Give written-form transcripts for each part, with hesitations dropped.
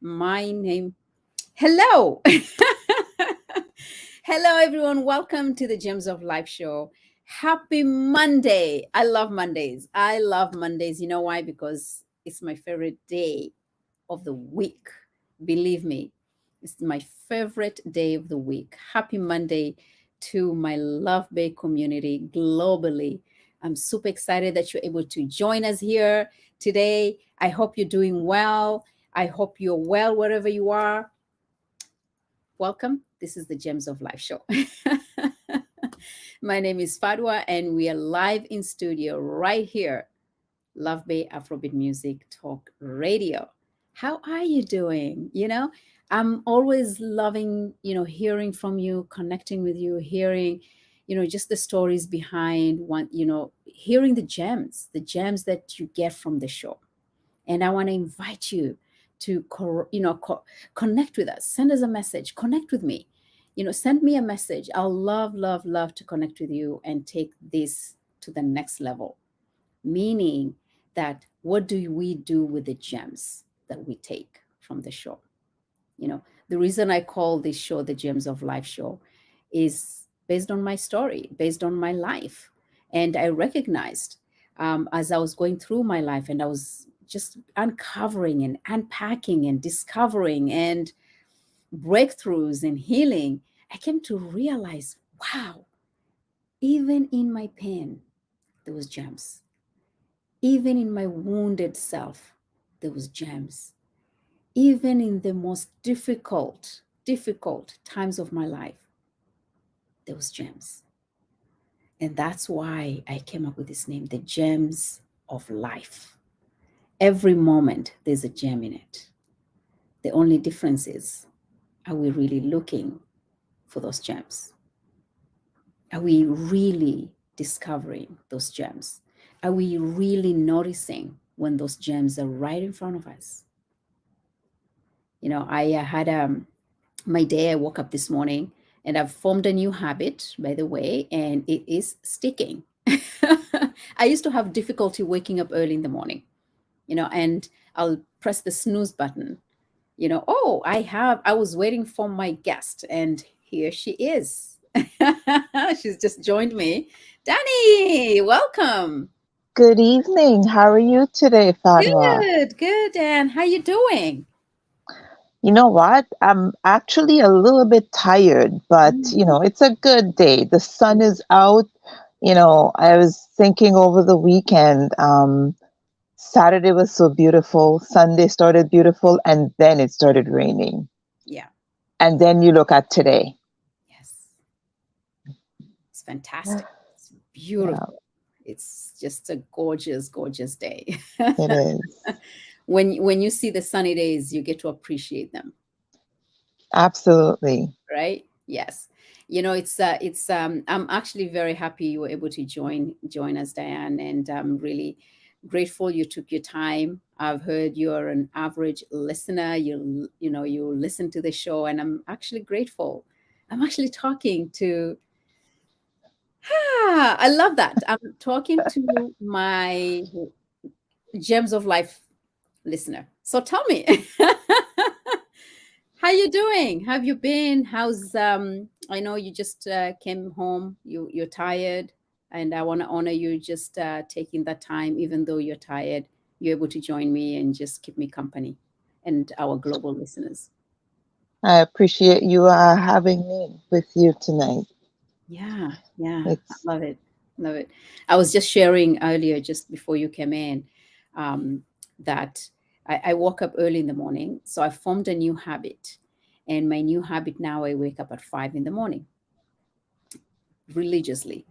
My name. Hello. Hello, everyone. Welcome to the Gems of Life show. Happy Monday. I love Mondays. I love Mondays. You know why? Because it's my favorite day of the week. Believe me, it's my favorite day of the week. Happy Monday to my Love Bay community globally. I'm super excited that you're able to join us here today. I hope you're doing well. I hope you're well wherever you are. Welcome. This is the Gems of Life show. My name is Fadwa, and we are live in studio right here, Love Bay Afrobeat Music Talk Radio. How are you doing? I'm always loving, hearing from you, connecting with you, hearing, just the stories behind one, hearing the gems that you get from the show. And I want to invite you to connect with us. Send us a message, connect with me. Send me a message. I'll love to connect with you and take this to the next level. Meaning that what do we do with the gems that we take from the show? The reason I call this show the Gems of Life show is based on my story, based on my life. And I recognized, as I was going through my life, and I was just uncovering and unpacking and discovering and breakthroughs and healing, I came to realize, wow, even in my pain, there was gems. Even in my wounded self, there was gems. Even in the most difficult times of my life, there was gems. And that's why I came up with this name, the Gems of Life. Every moment there's a gem in it. The only difference is, are we really looking for those gems? Are we really discovering those gems? Are we really noticing when those gems are right in front of us? I had my day. I woke up this morning and I've formed a new habit, by the way, and it is sticking. I used to have difficulty waking up early in the morning, and I'll press the snooze button. Oh, I was waiting for my guest, and here she is. She's just joined me. Danny, welcome. Good evening. How are you today, Fadwa? Good, Dan. How you doing? You know what? I'm actually a little bit tired, but Mm, it's a good day. The sun is out. I was thinking over the weekend, Saturday was so beautiful, Sunday started beautiful, and then it started raining. yeah, And then you look at today. yes. It's fantastic. It's Yeah, beautiful. It's just a gorgeous day. it is. When you see the sunny days, you get to appreciate them, Absolutely. right? Yes. I'm actually very happy you were able to join us, Diane, and I'm really grateful you took your time. I've heard you're an average listener. You listen to the show, and I'm actually grateful. I'm actually talking to I love that. I'm talking to my Gems of Life listener. So tell me, how you doing? How have you been? How's I know you just came home. You're tired, and I want to honor you just taking that time, even though you're tired. You're able to join me and just keep me company, and our global listeners. I appreciate you having me with you tonight. Yeah, I It's love it. Love it. I was just sharing earlier, just before you came in, um, that I woke up early in the morning. So I formed a new habit. And my new habit now, I wake up at 5 in the morning religiously.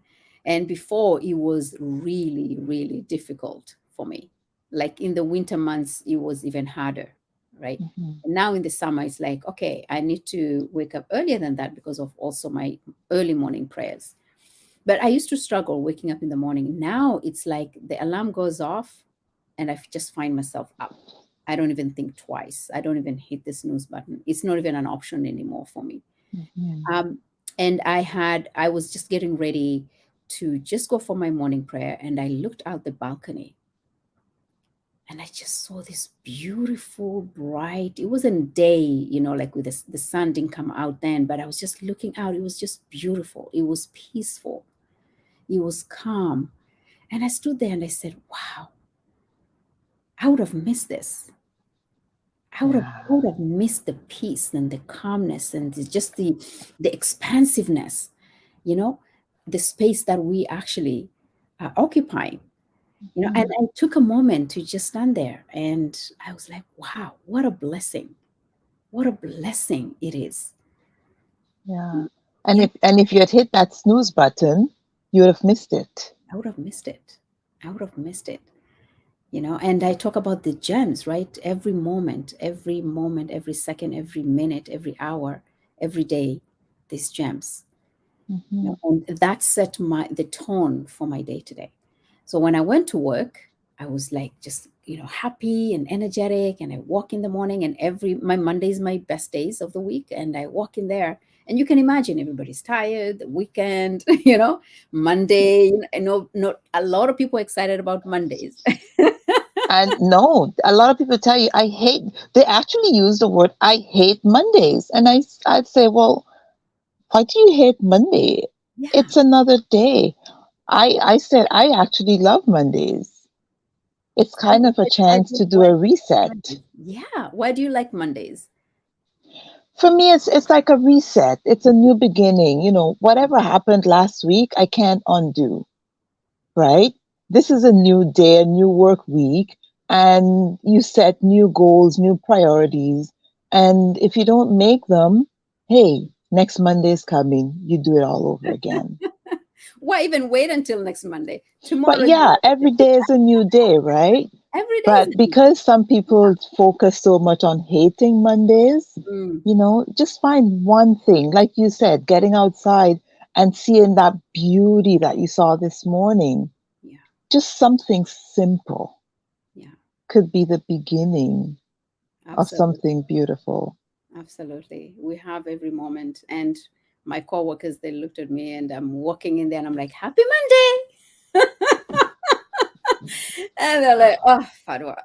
And before, it was really difficult for me. Like in the winter months, it was even harder, right? mhm. And now in the summer, it's like, okay, I need to wake up earlier than that because of also my early morning prayers. But I used to struggle waking up in the morning. Now it's like the alarm goes off and just find myself up. I don't even think twice. I don't even hit the snooze button. It's not even an option anymore for me. Mhm. Um, and I was just getting ready to just go for my morning prayer. And I looked out the balcony and I just saw this beautiful, bright. It wasn't day, like with the sun didn't come out then, but I was just looking out. It was just beautiful. It was peaceful. It was calm. And I stood there and I said, wow, I would have missed this. I would have missed the peace and the calmness and just the expansiveness, you know, the space that we actually are occupying. And Mhm. I took a moment to just stand there and I was like, wow, what a blessing. What a blessing it is. Yeah. Yeah, And if you had hit that snooze button, you would have missed it. I would have missed it. I would have missed it. And I talk about the gems, right? Every moment, every second, every minute, every hour, every day, these gems. Hmm. And that set the tone for my day today. So when I went to work, I was like just happy and energetic, and I walk in the morning, and every my Monday is my best days of the week, and I walk in there, and you can imagine everybody's tired. The weekend, Monday. I know not a lot of people are excited about Mondays. And no, a lot of people tell you, I hate, they actually use the word, I hate Mondays. And I'd say, well, why do you hate Monday? Yeah. It's another day. I said, I actually love Mondays. It's So kind of a chance to do why do a you like reset. Mondays? Yeah. Why do you like Mondays? For me, it's like a reset. It's a new beginning. Whatever happened last week, I can't undo, right? This is a new day, a new work week, and you set new goals, new priorities. And if you don't make them, hey, next Monday is coming. You do it all over again. Why even wait until next Monday? But Tomorrow is yeah, every day is a new day, right? every day is But a new day. because some people focus so much on hating Mondays, Mm, just find one thing, like you said, getting outside and seeing that beauty that you saw this morning. yeah, Just something simple yeah, could be the beginning of absolutely, something beautiful. absolutely. We have every moment, and my coworkers they looked at me, and I'm walking in there, and I'm like, "Happy Monday," and they're like, "Oh, Fadwa,"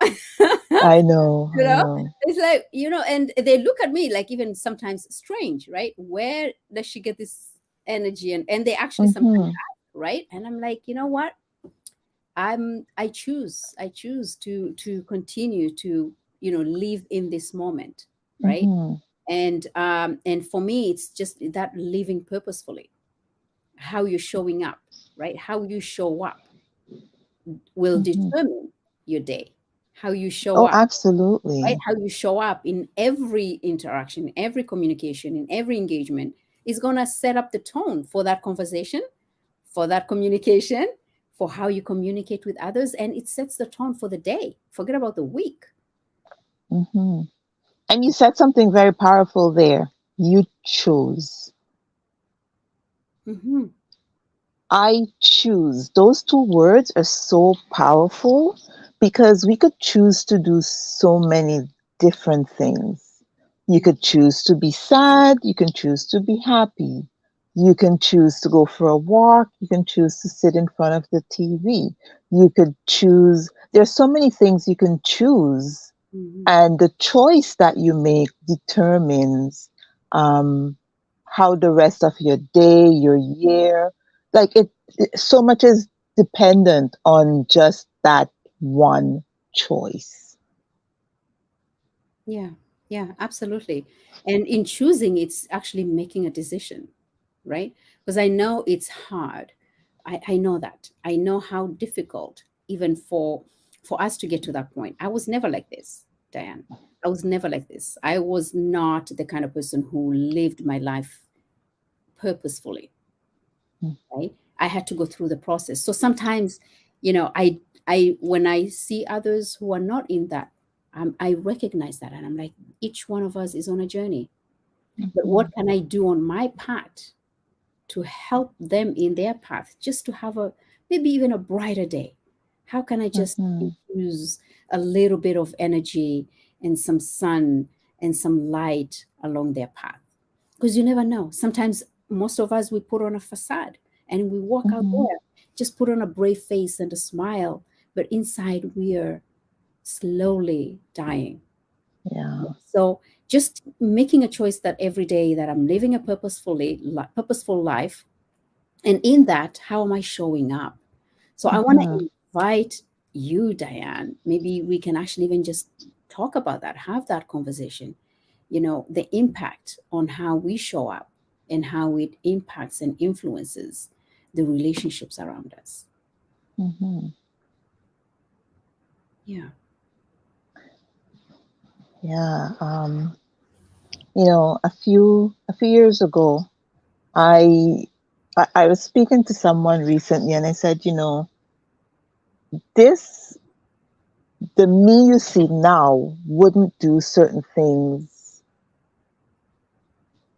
I know, you I know. know. It's like and they look at me like even sometimes strange, right? Where does she get this energy? And they actually sometimes Mm-hmm, right, and I'm like, you know what? I choose to continue to live in this moment, right? mm-hmm, And for me it's just that living purposefully, how you're showing up, right? How you show up will mm-hmm. determine your day. How you show Oh, up, right? absolutely. How you show up in every interaction, every communication, in every engagement is going to set up the tone for that conversation, for that communication, for how you communicate with others, and it sets the tone for the day. Forget about the week. Mm-hmm. And you said something very powerful there. You chose. Hmm. I choose. Those two words are so powerful because we could choose to do so many different things. You Yeah. could choose to be sad. You can choose to be happy. You can choose to go for a walk. You can choose to sit in front of the TV. You could choose. There's so many things you can choose, Hmm. and the choice that you make determines um, how the rest of your day, your year, like so much is dependent on just that one choice. Yeah, yeah, absolutely. And in choosing, it's actually making a decision, right? Because I know it's hard. I know that. I know how difficult even for us to get to that point. I was never like this, Diane. I was never like this. I was not the kind of person who lived my life purposefully, right? I had to go through the process. So sometimes, I when I see others who are not in that, I recognize that, and I'm like, each one of us is on a journey. But what Mhm, can I do on my part to help them in their path, just to have a maybe even a brighter day? How can I just mhm, infuse a little bit of energy and some sun and some light along their path? Because you never know. Sometimes most of us we put on a facade and we walk out mhm, there, just put on a brave face and a smile, but inside we are slowly dying. Yeah. So just making a choice that every day that I'm living a purposeful life, and in that, how am I showing up? So I want Mm-hmm. to invite you, Diane. Maybe we can actually even just talk about that, have that conversation. The impact on how we show up and how it impacts and influences the relationships around us. Mm-hmm. Yeah. Yeah. A few years ago, I I was speaking to someone recently, and I said, this the me you see now wouldn't do certain things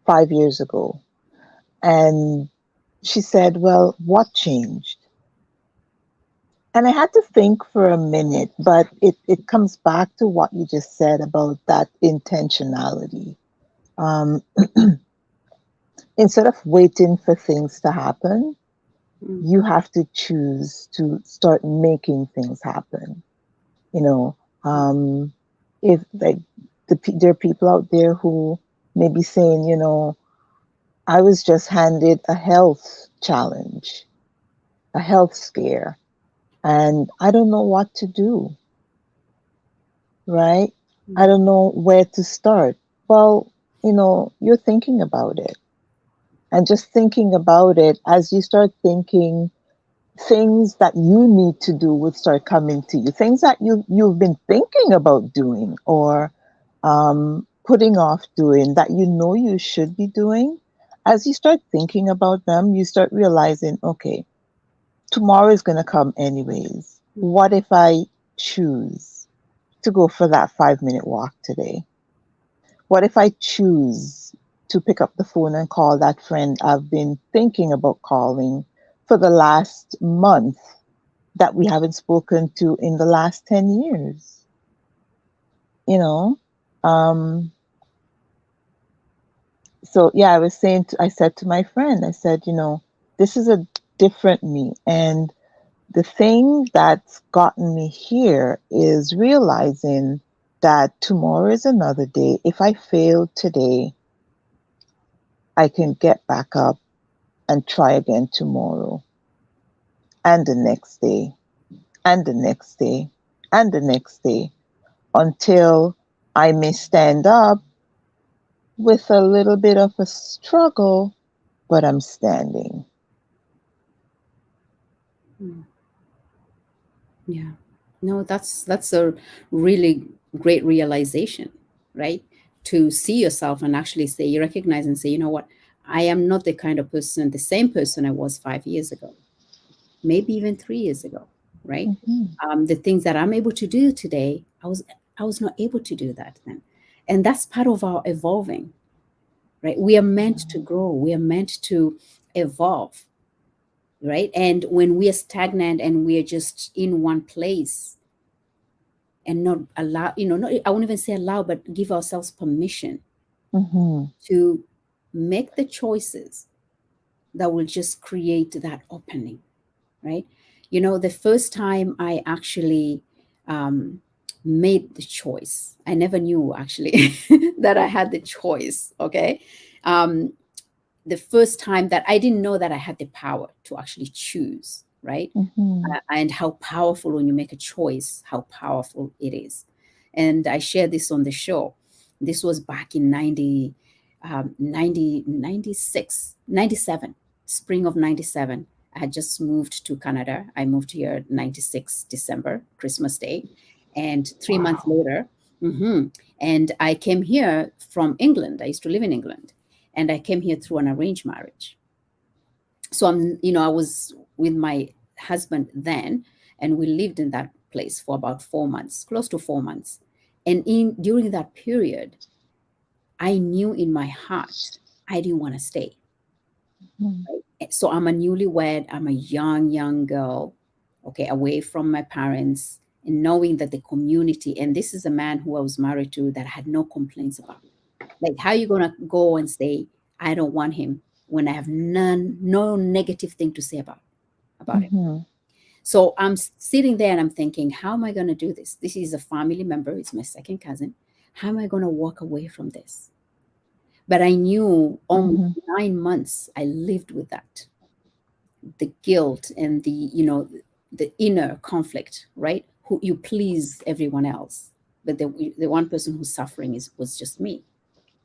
5 years ago. And she said, well, what changed? And I had to think for a minute, but it comes back to what you just said about that intentionality. Um, Instead of waiting for things to happen, Mm, you have to choose to start making things happen. You know, mm, um, if like there are people out there who may be saying, I was just handed a health challenge, a health scare, and I don't know what to do, right? I mm, don't know where to start. Well, you're thinking about it. And just thinking about it, as you start thinking, things that you need to do would start coming to you. Things that you've been thinking about doing or putting off doing that you should be doing. As you start thinking about them, you start realizing, okay, tomorrow is going to come anyways. mm, What if I choose to go for that 5 minute walk today? What if I choose to pick up the phone and call that friend I've been thinking about calling for the last month that we haven't spoken to in the last 10 years? You know? Um, so, yeah, I said to my friend, I said, this is a different me. And the thing that's gotten me here is realizing that tomorrow is another day. If I fail today, I can get back up and try again tomorrow, and the next day, and the next day, and the next day, until I may stand up with a little bit of a struggle, but I'm standing. mm. Yeah. No, that's a really great realization, right? To see yourself and actually say, you recognize and say, you know what, I am not the kind of person, the same person I was 5 years ago, maybe even 3 years ago, right? Mhm, The things that I'm able to do today, I was not able to do that then. And that's part of our evolving, right? We are meant to grow, we are meant to evolve, right? And when we are stagnant and we are just in one place and not allow, not, I won't even say allow, but give ourselves permission mhm, to make the choices that will just create that opening, right? The first time I actually um, made the choice, I never knew actually that I had the choice, okay? Um, the first time that I didn't know that I had the power to actually choose, right? mhm, And how powerful when you make a choice, how powerful it is. And I shared this on the show. This was back in 90, 96, 97, spring of 97. I had just moved to Canada. I moved here 96 December, Christmas Day. And 3 months wow. later, mhm, and I came here from England. I used to live in England. And I came here through an arranged marriage. So I was with my husband then, and we lived in that place for about 4 months, close to 4 months. And in during that period, I knew in my heart I didn't want to stay. Mhm, So I'm a newlywed, I'm a young girl, okay, away from my parents, and knowing that the community, and this is a man who I was married to that I had no complaints about. Like, how are you gonna go and say I don't want him when I have no negative thing to say about him? mhm, So I'm sitting there and I'm thinking, how am I going to do this? This is a family member, it's my second cousin. How am I going to walk away from this? But I knew almost Mhm. 9 months I lived with that, the guilt and the inner conflict, right? Who you please everyone else, but the one person who's suffering was just me,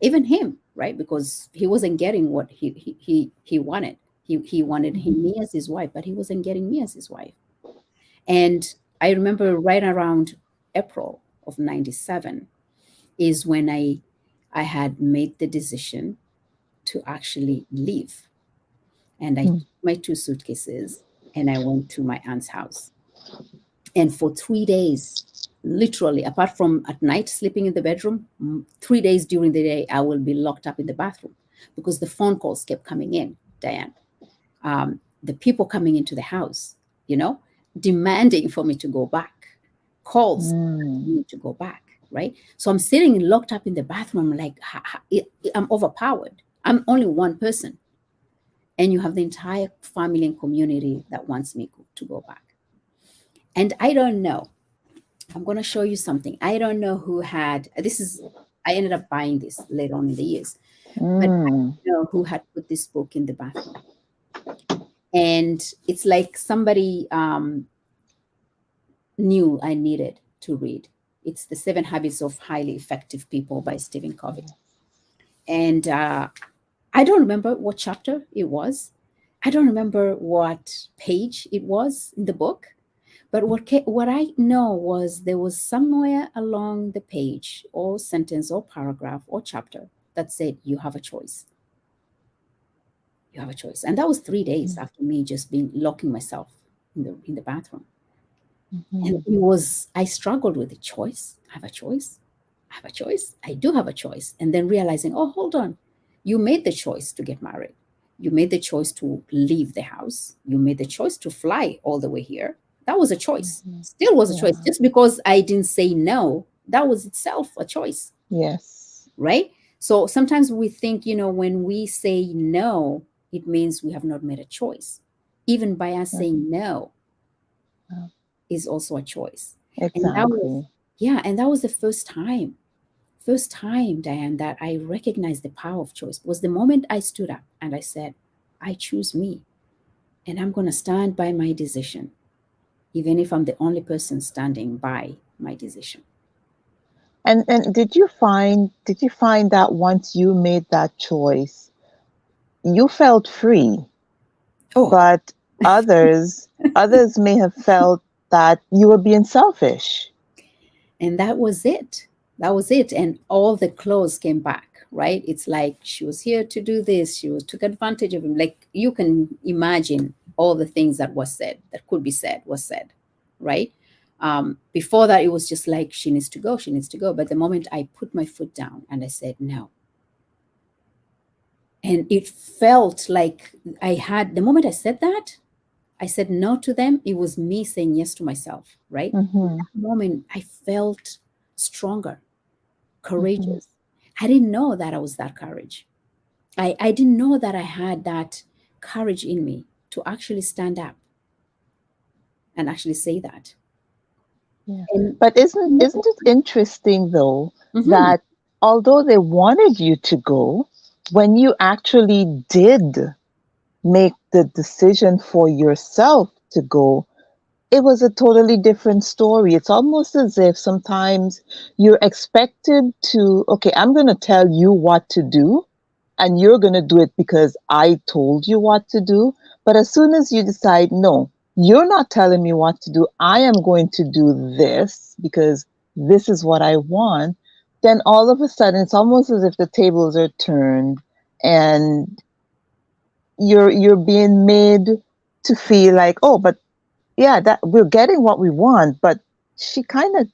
even him, right? Because he wasn't getting what he wanted. He wanted Mhm. me as his wife, but he wasn't getting me as his wife. And I remember right around April of 97 is when I had made the decision to actually leave. And I Mhm. took my two suitcases and I went to my aunt's house. And for 3 days, literally, apart from at night sleeping in the bedroom, 3 days during the day, I will be locked up in the bathroom because the phone calls kept coming in, Diane. The people coming into the house, you know, demanding for me to go back, calls Mm. me to go back, right? So I'm sitting locked up in the bathroom. I'm like, I'm overpowered. I'm only one person. And you have the entire family and community that wants me to go back. And I don't know. I'm going to show you something. I don't know who had this is I ended up buying this later on in the years, but I Mm. don't know who had put this book in the bathroom. And it's like somebody knew I needed to read. It's The Seven Habits of Highly Effective People by Stephen Covey. And I don't remember what chapter it was. I don't remember what page it was in the book. But what I know was there was somewhere along the page or sentence or paragraph or chapter that said, you have a choice. You have a choice. And that was 3 days after me just being locking myself in the bathroom. And Mhm. it was, I struggled with the choice. I have a choice. I have a choice. I do have a choice. And then realizing, oh, hold on. You made the choice to get married. You made the choice to leave the house. You made the choice to fly all the way here. That was a choice. Mhm. Still was a choice. Yeah. Just because I didn't say no, that was itself a choice, Yes. right? So sometimes we think, when we say no, it means we have not made a choice. Even by us Uh, saying no, uh, is also a choice. And that was, Exactly. yeah, and that was the first time, Diane, that I recognized the power of choice was the moment I stood up and I said, I choose me and I'm going to stand by my decision, even if I'm the only person standing by my decision. And did you find that once you made that choice, you felt free, Oh, but others may have felt that you were being selfish. and that was it. That was it. And all the clothes came back, right? It's like she was here to do this. She was took advantage of him. Like you can imagine all the things that was said, that could be said, was said, right? Before that, it was just like she needs to go, she needs to go. But the moment I put my foot down and I said no, and it felt like I had the moment I said that, I said no to them. It was me saying yes to myself, right? In Mhm. that moment, I felt stronger, Mhm. courageous. I didn't know that I was that courage. I didn't know that I had that courage in me to actually stand up and actually say that. Yeah. And But isn't it interesting though mhm. that although they wanted you to go, when you actually did make the decision for yourself to go, it was a totally different story. It's almost as if sometimes you're expected to, okay, I'm going to tell you what to do, and you're going to do it because I told you what to do. But as soon as you decide, no, you're not telling me what to do, I am going to do this because this is what I want, then all of a sudden it's almost as if the tables are turned and you're being made to feel like, oh, but yeah, that we're getting what we want, but she kind of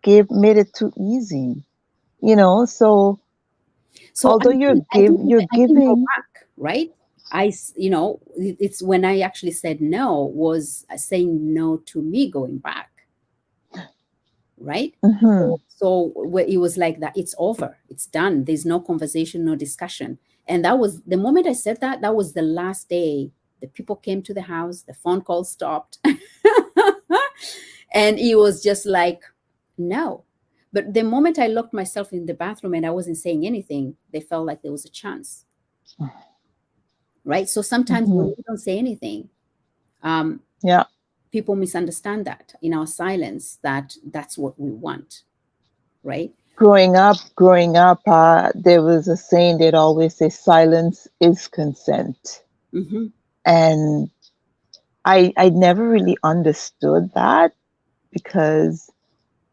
gave made it too easy, so So although you're you're I didn't go giving. back, right? It's when I actually said no was saying no to me going back, right? Mhm. So where it was like that, it's over, it's done. There's no conversation, no discussion. And that was the moment I said that. That was the last day. The people came to the house, the phone call stopped. And it was just like, no. But the moment I locked myself in the bathroom and I wasn't saying anything, they felt like there was a chance, right? So sometimes when Hmm. we don't say anything, um, Yeah. people misunderstand that in our silence, that that's what we want, right? Growing up, there was a saying they'd always say, "Silence is consent," Mm-hmm. and I never really understood that because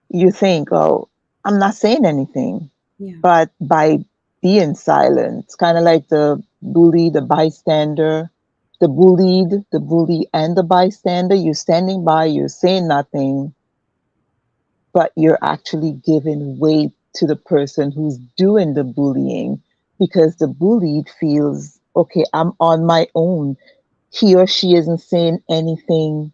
you think, "Oh, I'm not saying anything," Yeah. but by being silent, it's kind of like the bully, the bystander, the bullied, the bully, and the bystander. You're standing by, you're saying nothing, but you're actually giving weight to the person who's doing the bullying because the bullied feels, okay, I'm on my own. He or she isn't saying anything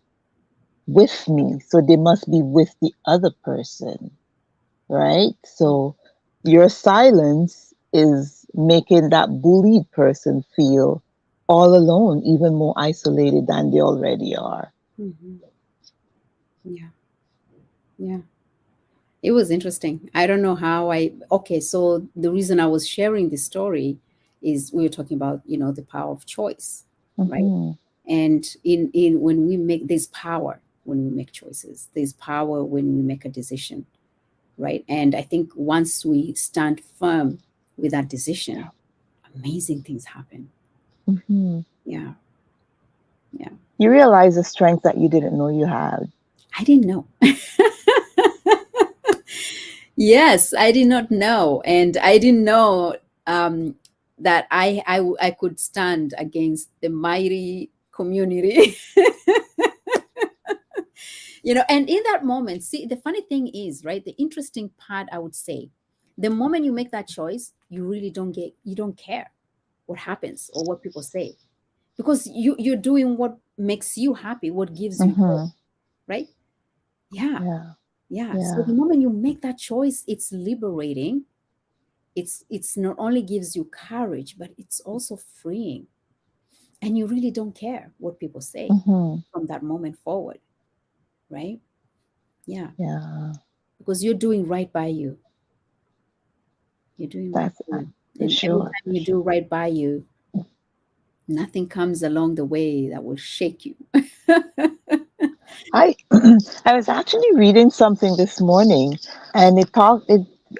with me, so they must be with the other person, right? So your silence is making that bullied person feel all alone, even more isolated than they already are. Mm-hmm. Yeah. Yeah. It was interesting. I don't know how okay, so the reason I was sharing this story is we were talking about, the power of choice, right? Hmm. And in when we make, there's power when we make choices. There's power when we make a decision, right? And I think once we stand firm with that decision, amazing things happen. Hmm. Yeah. Yeah. You realize the strength that you didn't know you had. I didn't know. Yes, I did not know, and I didn't know um, that I could stand against the mighty community. And in that moment, see, the funny thing is, right? The interesting part, I would say, the moment you make that choice, you don't care what happens or what people say, because you're doing what makes you happy, what gives you joy, Hmm. right? Yeah, Yeah. yeah. So the Yeah. moment you make that choice, it's liberating. It's not only gives you courage, but it's also freeing, and you really don't care what people say Hmm. from that moment forward, right? Yeah, Yeah. because you're doing right by you. You're doing right That's by you, for and sure. anytime For you do sure. right by you, nothing comes along the way that will shake you. I I was actually reading something this morning, and it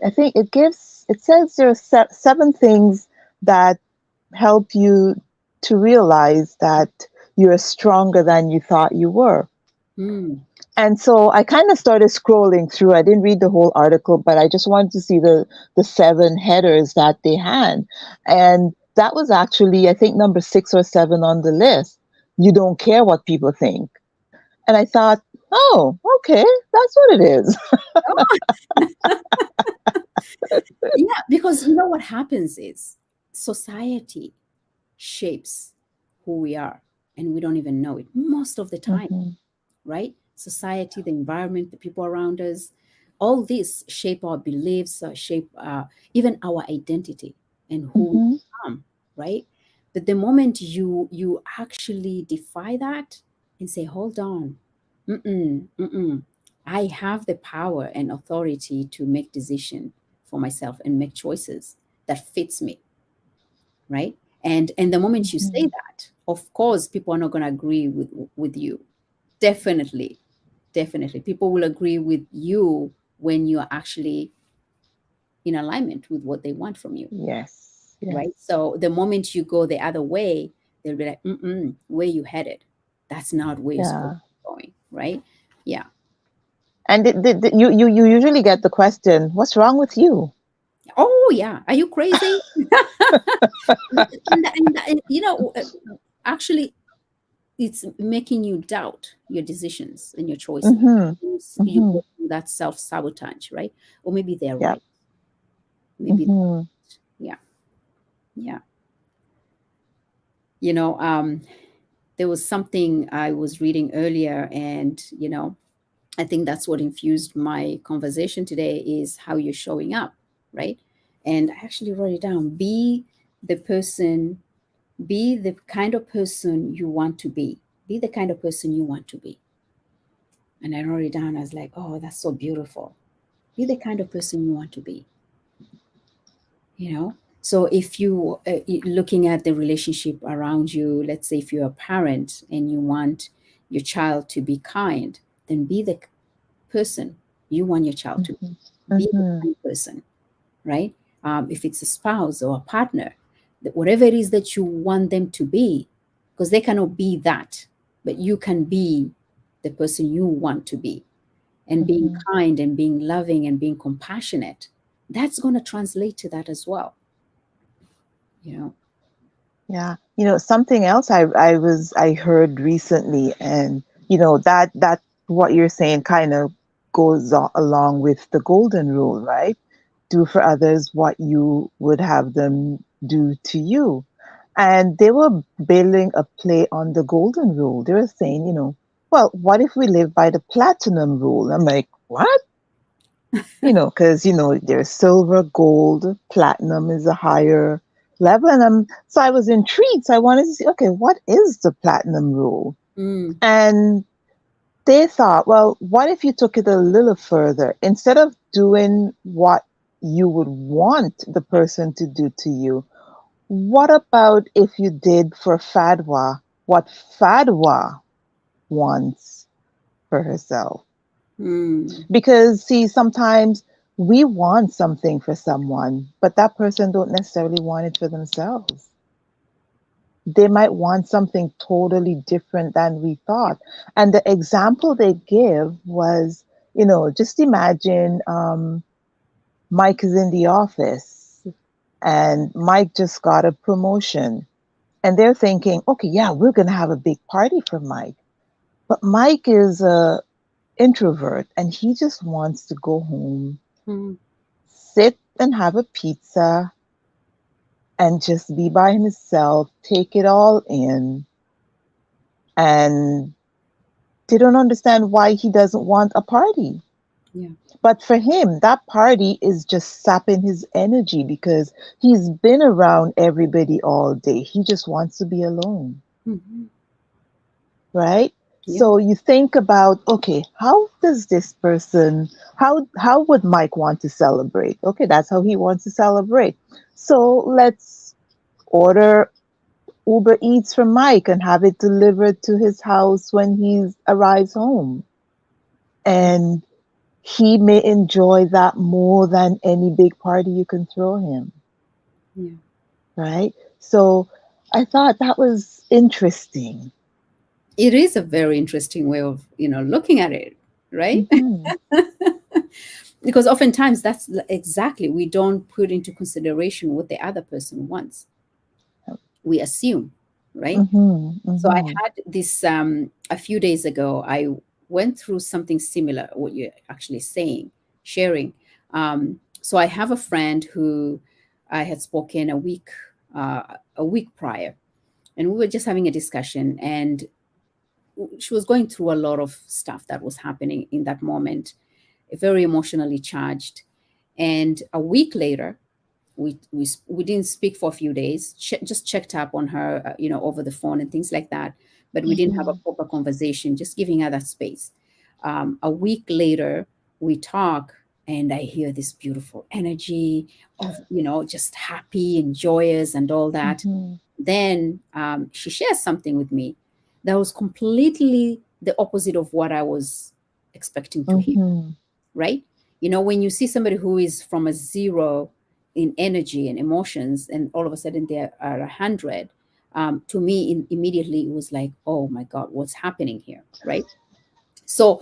I think it says there are 7 things that help you to realize that you're stronger than you thought you were. Hmm. And so I kind of started scrolling through. I didn't read the whole article, but I just wanted to see the 7 headers that they had. And that was actually, I think, number 6 or 7 on the list. You don't care what people think. And I thought, oh, okay, that's what it is. Yeah, because you know what happens is society shapes who we are, and we don't even know it most of the time, Hmm. right? Society, the environment, the people around us, all this shape our beliefs, shape even our identity and who we Hmm. become, right? But the moment you actually defy that and say, hold on, mm-mm, mm-mm, I have the power and authority to make decision for myself and make choices that fits me, right? And the moment you say Hmm. that, of course, people are not going to agree with you. Definitely, definitely. People will agree with you when you're actually in alignment with what they want from you, Yes, yes, right? So the moment you go the other way, they'll be like, mm-mm, where you headed? That's not where you're supposed yeah. to be going, right? Yeah. And you usually get the question, "What's wrong with you?" Oh, yeah. Are you crazy? Actually, it's making you doubt your decisions and your choices. Hmm. You Hmm. go through that self sabotage, right? Or maybe they're Yep. right. Maybe, Hmm. yeah, yeah. You know, there was something I was reading earlier, and I think that's what infused my conversation today is how you're showing up, right? And I actually wrote it down. Be the person Be the kind of person you want to be. Be the kind of person you want to be. And I wrote it down. I was like, oh, that's so beautiful. Be the kind of person you want to be, you know? So if you looking at the relationship around you, let's say if you're a parent and you want your child to be kind, then be the person you want your child to Mhm. be. Be the Mhm. kind person, right? If it's a spouse or a partner, whatever it is that you want them to be, because they cannot be that, but you can be the person you want to be. And being Mhm. kind and being loving and being compassionate, that's going to translate to that as well, you know. Yeah. Something else I heard recently, and that what you're saying kind of goes along with the golden rule, right? Do for others what you would have them do to you. And they were building a play on the golden rule. They were saying, well, what if we live by the platinum rule? I'm like, what? Because there's silver, gold, platinum is a higher level, and so I was intrigued. So I wanted to see, okay, what is the platinum rule? Mm, And they thought, well, what if you took it a little further? Instead of doing what you would want the person to do to you, what about if you did for Fadwa what Fadwa wants for herself? mm, Because see, sometimes we want something for someone, but that person don't necessarily want it for themselves. They might want something totally different than we thought. And the example they give was, just imagine Mike is in the office and Mike just got a promotion, and they're thinking, okay, yeah, we're going to have a big party for Mike. But Mike is a introvert and he just wants to go home, mm, sit and have a pizza and just be by himself, take it all in. And they don't understand why he doesn't want a party. yeah. But for him, that party is just sapping his energy because he's been around everybody all day. He just wants to be alone, Hmm. right? Yeah. So you think about, okay, how does this person, how would Mike want to celebrate? Okay, that's how he wants to celebrate. So let's order Uber Eats from Mike and have it delivered to his house when he arrives home. And he may enjoy that more than any big party you can throw him, Yeah. right? So I thought that was interesting. It is a very interesting way of, looking at it, right? Hmm. Because oftentimes that's exactly, we don't put into consideration what the other person wants. We assume, right? Hmm. So I Hmm. had this a few days ago. I went through something similar, what you're actually saying, sharing. So I have a friend who I had spoken uh, a week prior, and we were just having a discussion, and she was going through a lot of stuff that was happening in that moment, very emotionally charged. And a week later, we didn't speak for a few days. Just checked up on her, over the phone and things like that. But we didn't have a Hmm. proper conversation. Just giving her that space. A week later, we talk, and I hear this beautiful energy of just happy and joyous and all that. Hmm. Then she shares something with me that was completely the opposite of what I was expecting to hear, Hmm. right? When you see somebody who is from a zero in energy and emotions, and all of a sudden they are 100, to me, immediately it was like, oh my God, what's happening here, right? So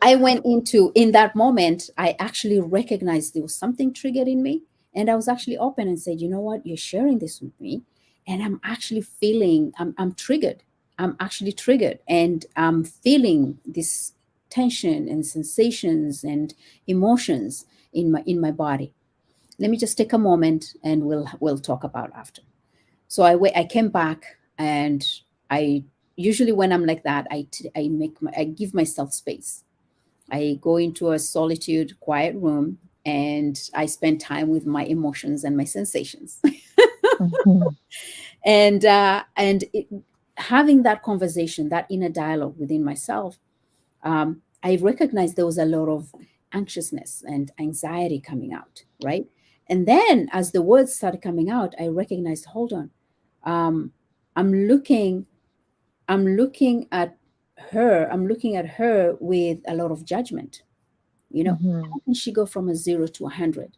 I went into, in that moment, I actually recognized there was something triggered in me. And I was actually open and said, you know what, you're sharing this with me. And I'm actually feeling, I'm triggered. I'm actually triggered. And I'm feeling this tension and sensations and emotions in my body. Let me just take a moment and we'll talk about after. So I came back, and I usually, when I'm like that, I give myself space. I go into a solitude, quiet room, and I spend time with my emotions and my sensations. Mhm. Having that conversation, that inner dialogue within myself, I recognized there was a lot of anxiousness and anxiety coming out, right? And then as the words started coming out, I recognized, hold on, um, I'm looking, I'm looking at her with a lot of judgment. You know, Mhm. how can she go from a 0 to 100?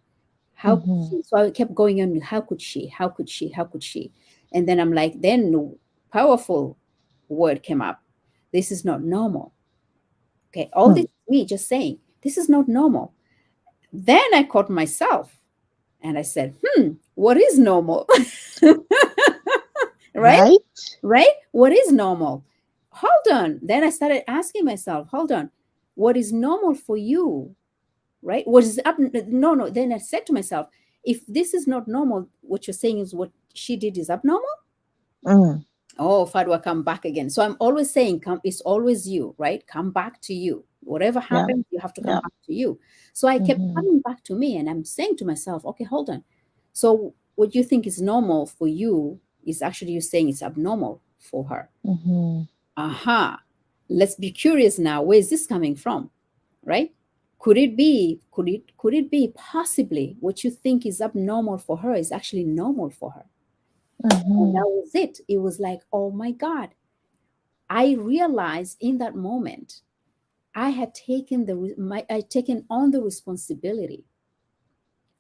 How could Mhm. she? So I kept going on, how could she? How could she? How could she? And then I'm like, then the powerful word came up. This is not normal. Okay, all this Hmm. is me just saying, this is not normal. Then I caught myself and I said, what is normal? Right? Right? Right? What is normal? Hold on. Then I started asking myself, hold on, what is normal for you? Right? What is up? No, no. Then I said to myself, if this is not normal, what you're saying is what she did is abnormal. Mm. Oh, Fadwa, come back again. So I'm always saying, come, it's always you, right? Come back to you. Whatever Yeah. happens, you have to come Yeah. back to you. So I kept Mhm. coming back to me and I'm saying to myself, okay, hold on. So what you think is normal for you is actually you saying it's abnormal for her. Mhm. Aha. Let's be curious now. Where is this coming from? Right? Could it be possibly what you think is abnormal for her is actually normal for her? And that Mhm. was it. It was like, oh my God. I realized in that moment I had taken I taken on the responsibility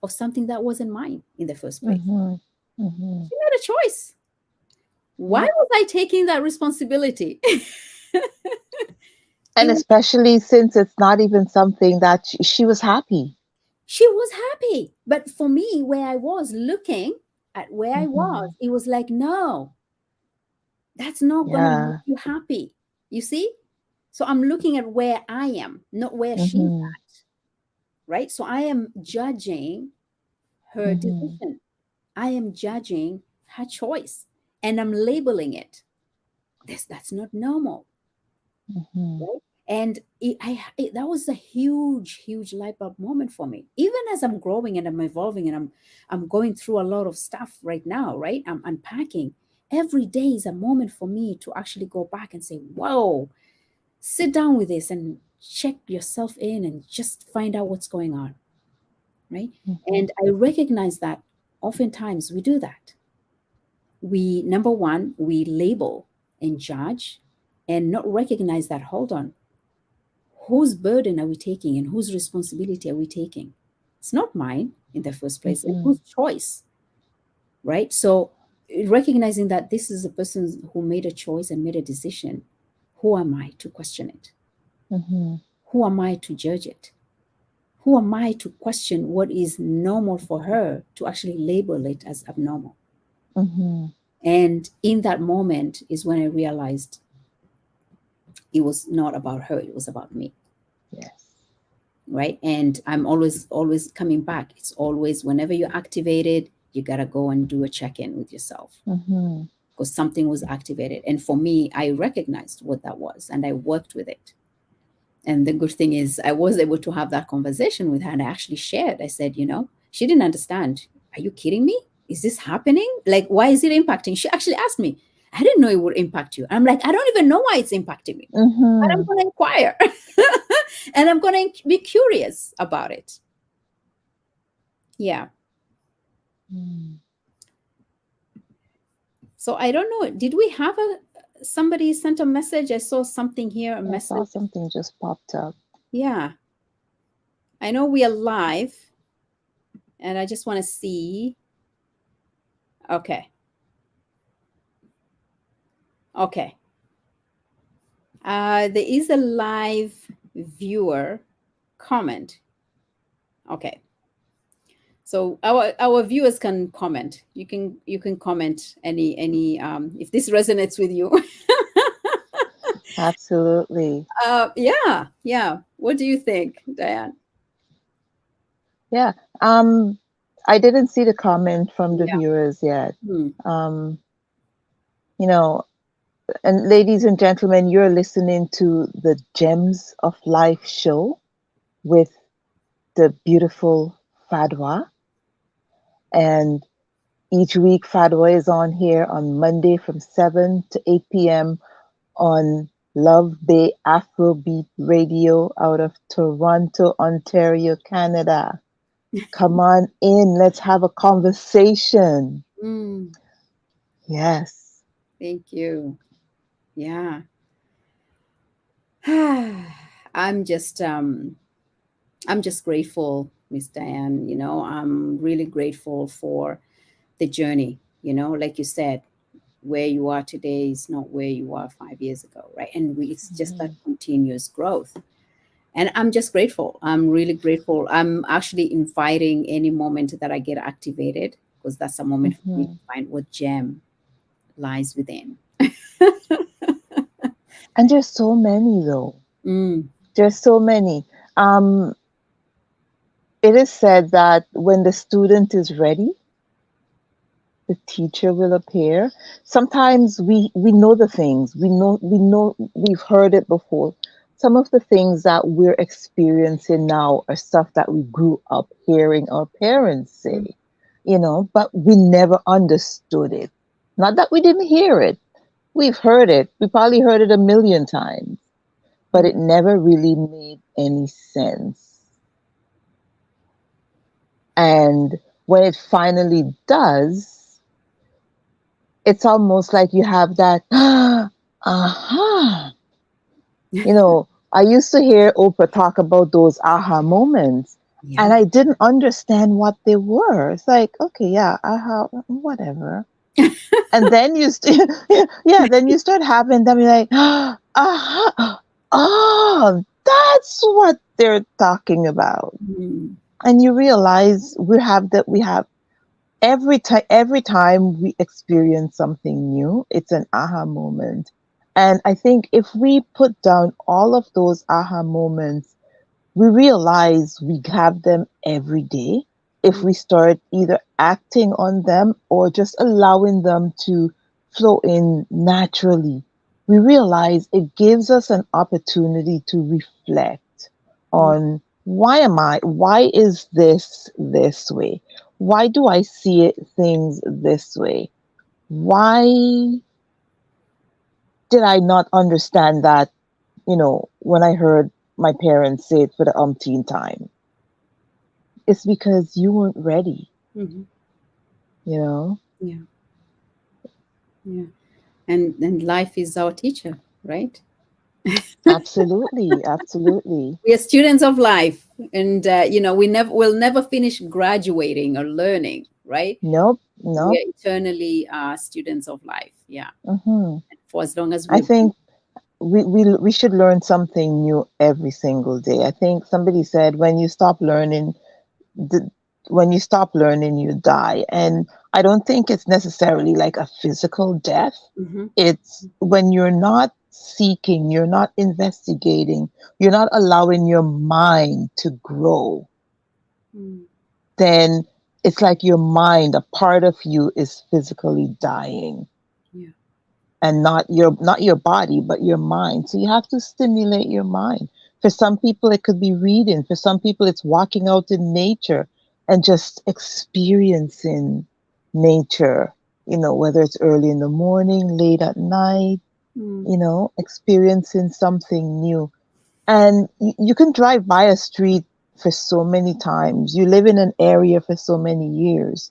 of something that wasn't mine in the first place. Mhm. Mhm. She made a choice. Why Yep. was I taking that responsibility? And It was, especially since it's not even something that she was happy. she was happy, but for me, where I was looking at where I was, Mhm. it was like, no, that's not gonna make Yeah. you happy. You see? So I'm looking at where I am, not where she's Mhm. at, right? So I am judging her Mhm. decision. I am judging her choice and I'm labeling it. That's not normal, Mhm. right? And that was a huge, huge light bulb moment for me. Even as I'm growing and I'm evolving and I'm going through a lot of stuff right now, right? I'm unpacking. Every day is a moment for me to actually go back and say, whoa, sit down with this and check yourself in and just find out what's going on, right? Mhm. And I recognize that oftentimes we do that. We, number one, we label and judge and not recognize that, hold on, whose burden are we taking and whose responsibility are we taking? It's not mine in the first place, and whose Mhm. choice, right? So recognizing that this is a person who made a choice and made a decision, who am I to question it? Mhm. Who am I to judge it? Who am I to question what is normal for her to actually label it as abnormal? Mhm. And in that moment is when I realized it was not about her, it was about me, Yes. right? And I'm always coming back. It's always whenever you're activated, you got to go and do a check-in with yourself Mhm. because something was activated. And for me, I recognized what that was and I worked with it. And the good thing is I was able to have that conversation with her and I actually shared. I said, she didn't understand. Are you kidding me? Is this happening? Like, why is it impacting? She actually asked me, I didn't know it would impact you. I'm like, I don't even know why it's impacting me, but I'm Mhm. going to inquire and I'm going to be curious about it. Yeah. Mm. So I don't know. Did we have somebody sent a message? I saw something here, a I saw message. something just popped up. Yeah. I know we are live and I just want to see. Okay. Okay. There is a live viewer comment. Okay. So our viewers can comment. You can comment if this resonates with you. Absolutely. Yeah, yeah. What do you think, Diane? Yeah. Um, I didn't see the comment from the Yeah. viewers yet. Hmm. Um, you know, and ladies and gentlemen, you're listening to the Gems of Life show with the beautiful Fadwa. And, Each week, Fatwa is on here on Monday from 7 to 8 p.m. on Love Bay Afrobeat Radio out of Toronto, Ontario, Canada. Come on in. Let's have a conversation. Mm, Yes. thank you. Yeah. I'm just I'm just grateful, Miss Diane. I'm really grateful for the journey. Like you said, where you are today is not where you are 5 years ago, right? And it's just that Mhm. continuous growth. And I'm just grateful. I'm really grateful. I'm actually inviting any moment that I get activated, because that's a moment for me to Mhm. find what gem lies within. And there's so many though. Mm, There's so many. Um, it is said that when the student is ready, the teacher will appear. Sometimes we know the things. We know we've heard it before. Some of the things that we're experiencing now are stuff that we grew up hearing our parents mm, say, but we never understood it. Not that we didn't hear it. We've heard it. We probably heard it a million times, but mm, it never really made any sense. And when it finally does, it's almost like you have that, aha. I used to hear Oprah talk about those aha moments, and yeah. I didn't understand what they were. It's like, okay, yeah, aha, whatever. And then yeah, then you start having them, you're like, aha, oh, that's what they're talking about. Mm, And you realize we have every time we experience something new, it's an aha moment. And I think if we put down all of those aha moments, we realize we have them every day. If mm, we start either acting on them or just allowing them to flow in naturally, we realize it gives us an opportunity to reflect mm, on why is this way? Why do I see things this way? Why did I not understand that, when I heard my parents say it for the umpteenth time? It's because you weren't ready, mhm. you know? Yeah, yeah. And life is our teacher, right? Absolutely, absolutely. We are students of life, and we'll never finish graduating or learning, right? Nope, We nope. are eternally students of life. Yeah, Hmm. for as long as I we're. think we should learn something new every single day. I think somebody said the, when you stop learning, you die. And I don't think it's necessarily like a physical death. Mhm, It's when you're not seeking, you're not investigating, you're not allowing your mind to grow, mm, then it's like your mind, a part of you is physically dying, yeah. and not your body but your mind. So you have to stimulate your mind. For some people it could be reading, for some people it's walking out in nature and just experiencing nature, whether it's early in the morning, late at night, Mm, experiencing something new. And you can drive by a street for so many times, you live in an area for so many years,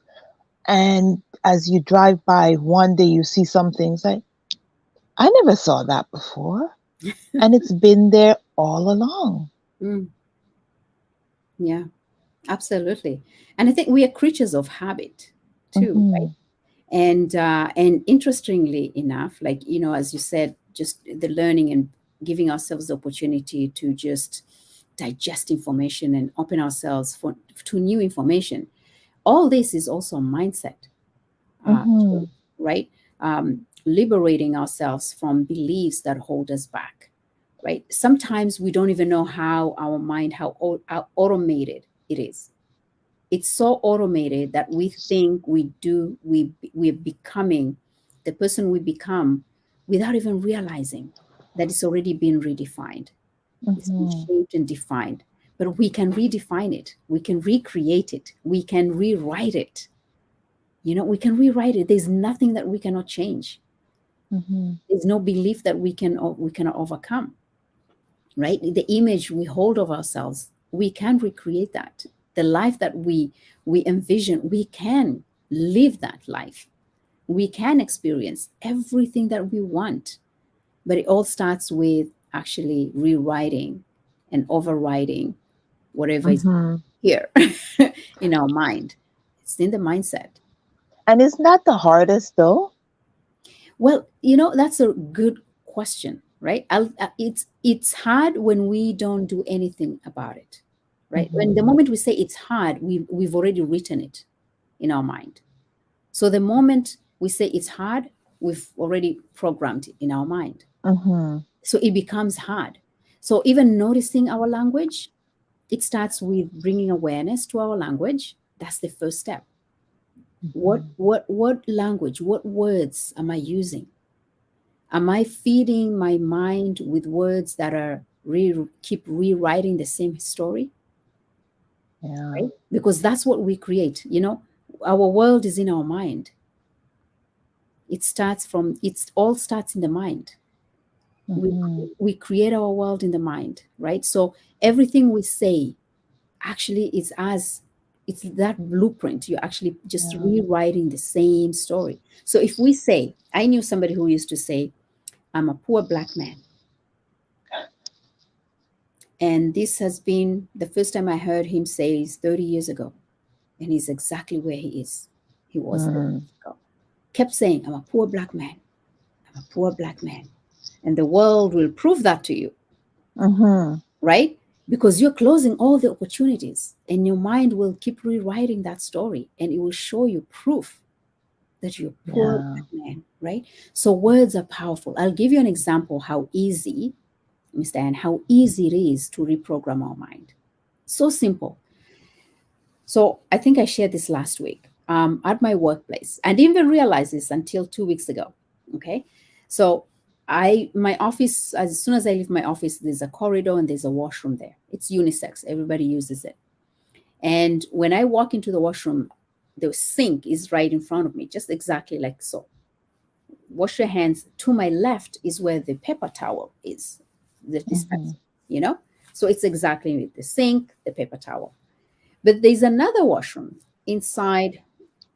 and as you drive by one day you see something, it's like, I never saw that before. And it's been there all along. mm, yeah, absolutely. And I think we are creatures of habit too, right? Hmm. And interestingly enough, like, as you said, just the learning and giving ourselves the opportunity to just digest information and open ourselves to new information. All this is also a mindset Hmm. change, right? Liberating ourselves from beliefs that hold us back, right? Sometimes we don't even know how our mind, how automated it is. It's so automated that we think we're becoming the person we become without even realizing that it's already been redefined. It's been Hmm. shaped and defined. But we can redefine it, we can recreate it, we can rewrite it. We can rewrite it. There's nothing that we cannot change. Mhm. There's no belief that we cannot overcome, right? The image we hold of ourselves, we can recreate that. The life that we envision, we can live that life. We can experience everything that we want. But it all starts with actually rewriting and overriding whatever is Mhm. here in our mind. It's in the mindset. And isn't that the hardest though? Well, that's a good question, right? It's hard when we don't do anything about it, right? When the Mhm. moment we say it's hard, we've already written it in our mind. So the moment we say it's hard, we've already programmed it in our mind. Mhm. So it becomes hard. So even noticing our language, it starts with bringing awareness to our language. That's the first step. What Mhm. what what language, what words am I using? Am I feeding my mind with words that are keep rewriting the same story? Yeah. Right? Because that's what we create. Our world is in our mind. It all starts in the mind. We Mhm. we create our world in the mind, right? So everything we say actually it's that blueprint. You're actually just Yeah. rewriting the same story. So if we say, I knew somebody who used to say, I'm a poor black man. And this has been the first time I heard him say is 30 years ago. And he's exactly where he was 30 Mm. years ago. Kept saying, I'm a poor black man. I'm a poor black man. And the world will prove that to you, Mhm. right? Because you're closing all the opportunities and your mind will keep rewriting that story and it will show you proof that you're a poor Yeah. black man, right? So words are powerful. I'll give you an example how easy, Mr. Ann, how easy it is to reprogram our mind. So simple. So I think I shared this last week at my workplace. I didn't even realize this until 2 weeks ago. Okay. So my office, as soon as I leave my office, there's a corridor and there's a washroom there. It's unisex. Everybody uses it. And when I walk into the washroom, the sink is right in front of me, just exactly like so. Wash your hands. To my left is where the paper towel is, the dispenser, Mhm. you know? So it's exactly with the sink, the paper towel. But there's another washroom inside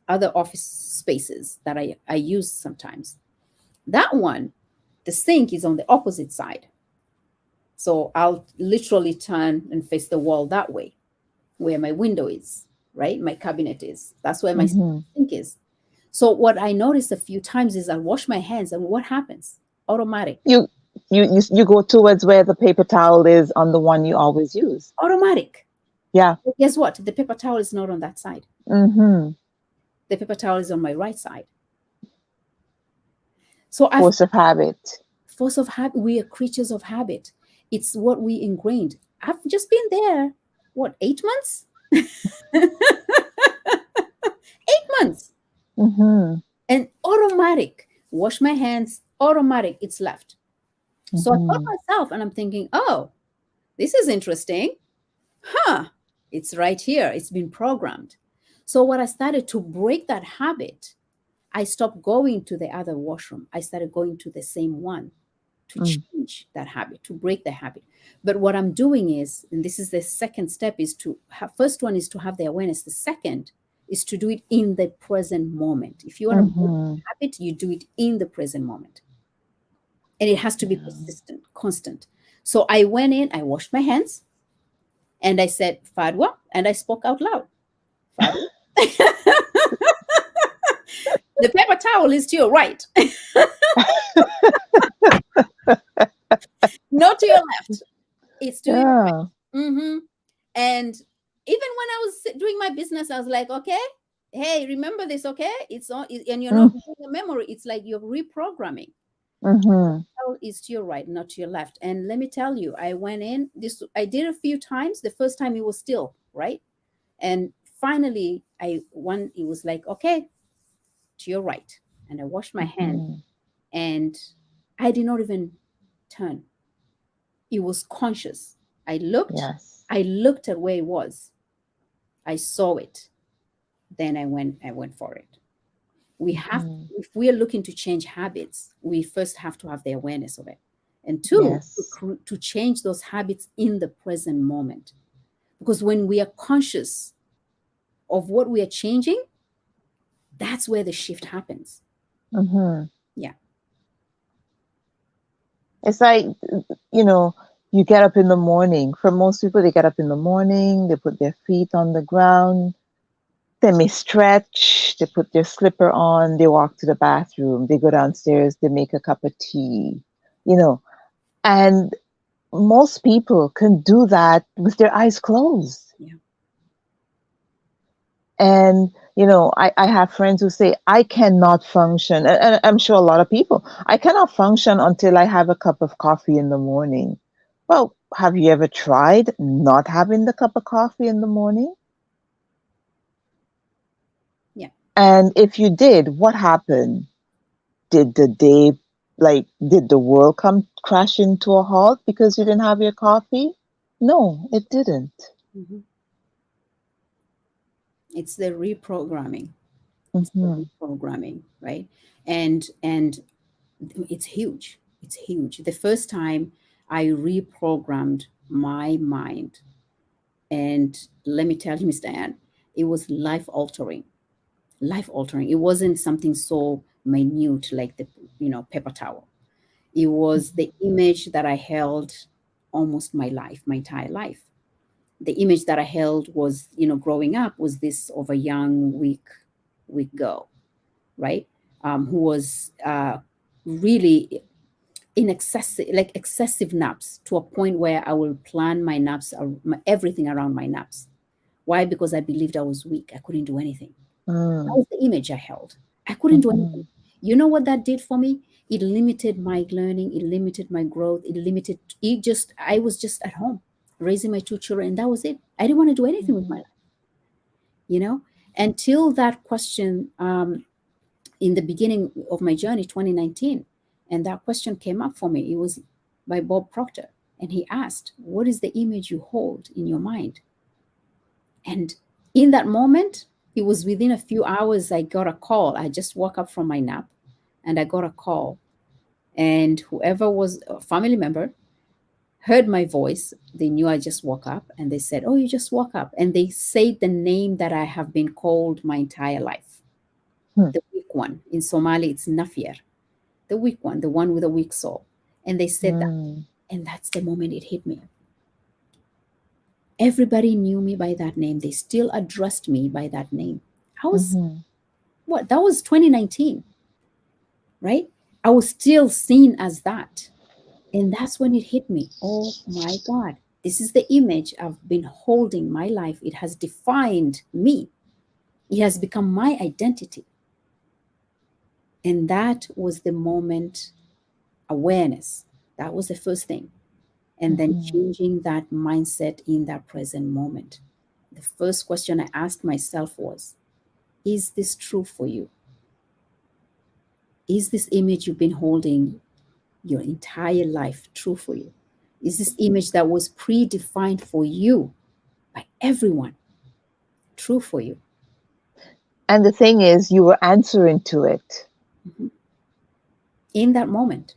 other office spaces that I use sometimes. That one, the sink is on the opposite side. So I'll literally turn and face the wall that way, where my window is, right? My cabinet is. That's where my Mhm. sink is. So what I noticed a few times is I wash my hands and what happens? Automatic. You you go towards where the paper towel is on the one you always use. Automatic. Yeah. But guess what? The paper towel is not on that side. Mhm. The paper towel is on my right side. So I've Force of habit. force of habit. We are creatures of habit. It's what we ingrained. I've just been there, what, 8 months? 8 months. Mhm. And automatic. Wash my hands, automatic, it's left. So I thought Mhm. myself and I'm thinking, oh, this is interesting. Huh. It's right here. It's been programmed. So what I started to break that habit, I stopped going to the other washroom. I started going to the same one to Mm. change that habit, to break the habit. But what I'm doing is, and this is the second step, is to have, first one is to have the awareness. The second is to do it in the present moment. If you want to break Mhm. the habit, you do it in the present moment. And it has to be Yeah. persistent, constant. So I went in, I washed my hands, and I said, Fadwa, and I spoke out loud. Fadwa. The paper towel is to your right, not to your left. It's to your Yeah. right. And even when I was doing my business, I was like, okay, hey, remember this, okay? It's on, and you're not Mm. doing a memory. It's like you're reprogramming. Mhm. Towel is to your right, not to your left. And let me tell you, I went in. I did a few times. The first time it was still right, and finally, it was like, okay, to your right, and I washed my hands, Mhm. and I did not even turn. It was conscious. I looked, Yes. I looked at where it was. I saw it. Then I went for it. We have, Mhm. if we are looking to change habits, we first have to have the awareness of it. And two, Yes. to change those habits in the present moment. Because when we are conscious of what we are changing, that's where the shift happens. Hmm. Yeah. It's like, you know, you get up in the morning. For most people, they get up in the morning, they put their feet on the ground, they may stretch, they put their slipper on, they walk to the bathroom, they go downstairs, they make a cup of tea, you know. And most people can do that with their eyes closed. Yeah. And, I have friends who say, I cannot function. And I'm sure a lot of people, I cannot function until I have a cup of coffee in the morning. Well, have you ever tried not having the cup of coffee in the morning? Yeah. And if you did, what happened? Did the day, did the world come crashing to a halt because you didn't have your coffee? No, it didn't. Hmm. It's the reprogramming. It's the Hmm. reprogramming, right? And it's huge. It's huge. The first time I reprogrammed my mind, and let me tell you, Mr. Ann, it was life altering. Life altering. It wasn't something so minute like the paper towel. It was the image that I held almost my life, my entire life. The image that I held was, growing up, was this of a young, weak girl, right? Who was really in excessive, like excessive naps, to a point where I will plan my naps, everything around my naps. Why? Because I believed I was weak. I couldn't do anything. That Mm. was the image I held. I couldn't do anything. Hmm. You know what that did for me? It limited my learning. It limited my growth. I was just at home raising my two children, and that was it. I didn't want to do anything with my Hmm. life, you know, until that question, in the beginning of my journey, 2019. And that question came up for me. It was by Bob Proctor. And he asked, what is the image you hold in your mind? And in that moment, it was within a few hours, I got a call. I just woke up from my nap and I got a call. And whoever was a family member heard my voice. They knew I just woke up and they said, oh, you just woke up. And they said the name that I have been called my entire life, Hmm. the weak one. In Somali, it's Nafir, the weak one, the one with a weak soul. And they said that. Mm. And that's the moment it hit me. Everybody knew me by that name. They still addressed me by that name. I was, Hmm. what? That was 2019, right? I was still seen as that. And that's when it hit me. Oh my God. This is the image I've been holding my life. It has defined me. It has become my identity. And that was the moment, awareness. That was the first thing. And then Hmm. changing that mindset in that present moment. The first question I asked myself was, is this true for you? Is this image you've been holding your entire life true for you? Is this image that was predefined for you by everyone true for you? And the thing is, you were answering to it. Mhm. In that moment,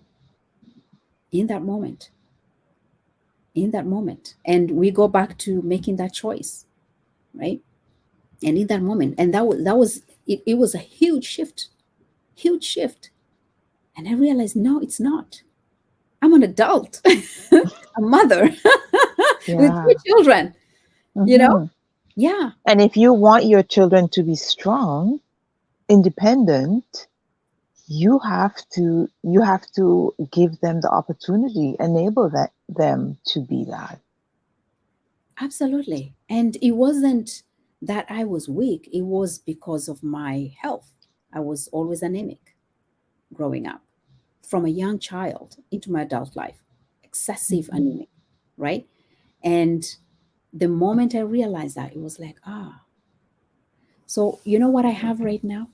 in that moment, in that moment. And we go back to making that choice, right? And in that moment, and that was it, it was a huge shift, huge shift. And I realized, no, it's not. I'm an adult, a mother with three Yeah. children, you know? Hmm. Yeah, And if you want your children to be strong, independent, you have to give them the opportunity, enable them to be that. absolutely. And it wasn't that I was weak, it was because of my health. I was always anemic growing up, from a young child into my adult life, excessive Hmm. anemic, right? And the moment I realized that, it was like, so you know what I have right now?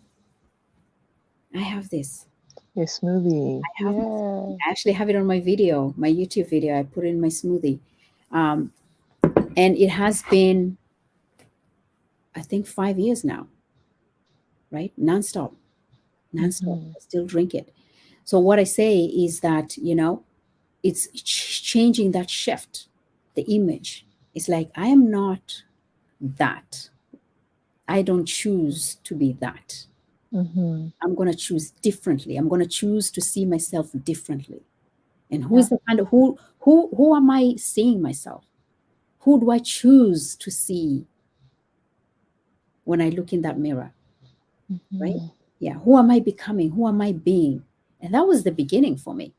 I have this. Your smoothie. I have my Yeah. smoothie. I actually have it on my video, my YouTube video. I put it in my smoothie. Um, and it has been, I think, 5 years now, right? Nonstop. nonstop. Mhm. I still drink it. So what I say is that, it's changing that shift, the image. It's like, I am not that. I don't choose to be that. Mhm. I'm going to choose differently. I'm going to choose to see myself differently. And who Yeah. is the kind of who am I seeing myself? Who do I choose to see when I look in that mirror, right? Mhm. Yeah, who am I becoming? Who am I being? And that was the beginning for me,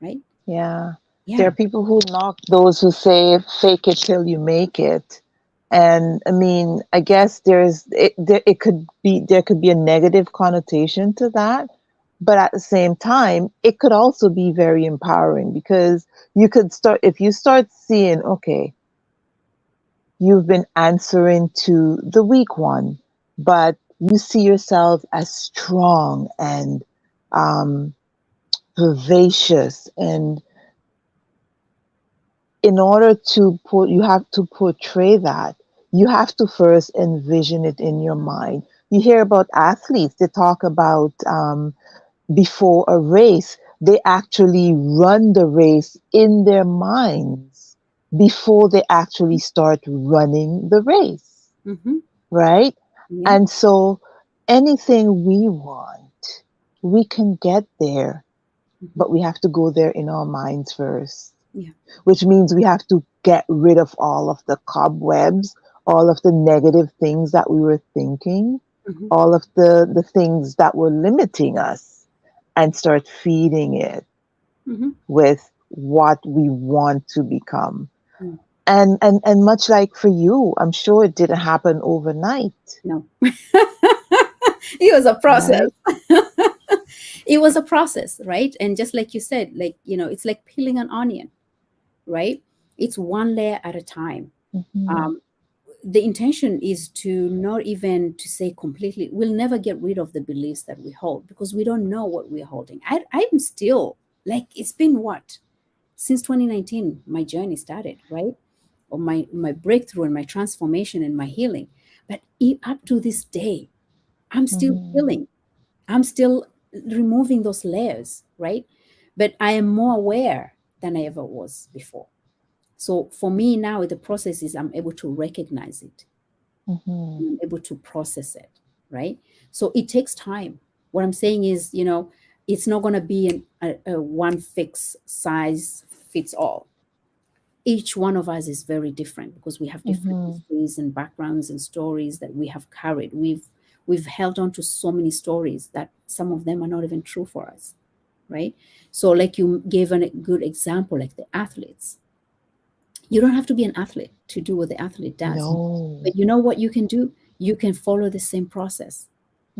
right? Yeah. There are Yeah. people who knock those who say fake it till you make it. And I mean, I guess it could be there could be a negative connotation to that, but at the same time, it could also be very empowering because you could start if you start seeing, okay, you've been answering to the weak one, but you see yourself as strong and um, vivacious. And in order to put, you have to portray that. You have to first envision it in your mind. You hear about athletes, they talk about before a race, they actually run the race in their minds before they actually start running the race, Mm-hmm. right? Yeah. And so anything we want, we can get there, Mm-hmm. but we have to go there in our minds first, Yeah. which means we have to get rid of all of the cobwebs, all of the negative things that we were thinking, Mm-hmm. all of the things that were limiting us, and start feeding it Mm-hmm. with what we want to become. Mm. And much like for you, I'm sure it didn't happen overnight, No. It was a process. right? It was a process, right? And just like you said, like, it's like peeling an onion, right? It's one layer at a time. Hmm. Um, the intention is to not even to say completely, we'll never get rid of the beliefs that we hold because we don't know what we're holding. I'm still like, it's been what? Since 2019, my journey started, right? Or my breakthrough and my transformation and my healing. But up to this day, I'm still Hmm. healing. I'm still removing those layers, right? But I am more aware than I ever was before. So for me now, the process is I'm able to recognize it Hmm. and I'm able to process it, right? So it takes time. What I'm saying is, it's not going to be a one fix size fits all. Each one of us is very different because we have different Hmm. histories and backgrounds and stories that we have carried. We've held on to so many stories that some of them are not even true for us, right? So like you gave a good example, like the athletes. You don't have to be an athlete to do what the athlete does. No. But you know what you can do? You can follow the same process.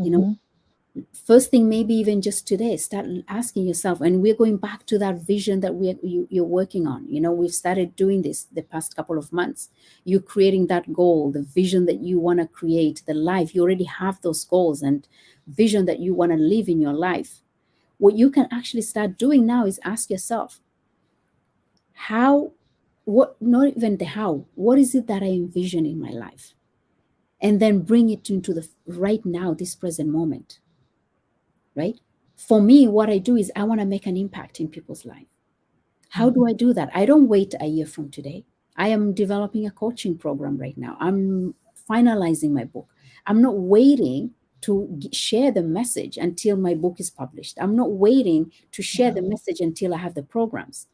You know, Hmm. first thing, maybe even just today, start asking yourself, and we're going back to that vision that you're working on. We've started doing this the past couple of months. You're creating that goal, the vision that you want to create, the life. You already have those goals and vision that you want to live in your life. What you can actually start doing now is ask yourself, how, what, not even the how, what is it that I envision in my life? And then bring it into the right now, this present moment, right? For me, what I do is I want to make an impact in people's life. How do I do that? I don't wait a year from today. I am developing a coaching program right now. I'm finalizing my book. I'm not waiting to share the message until my book is published. I'm not waiting to share the message until I have the programs,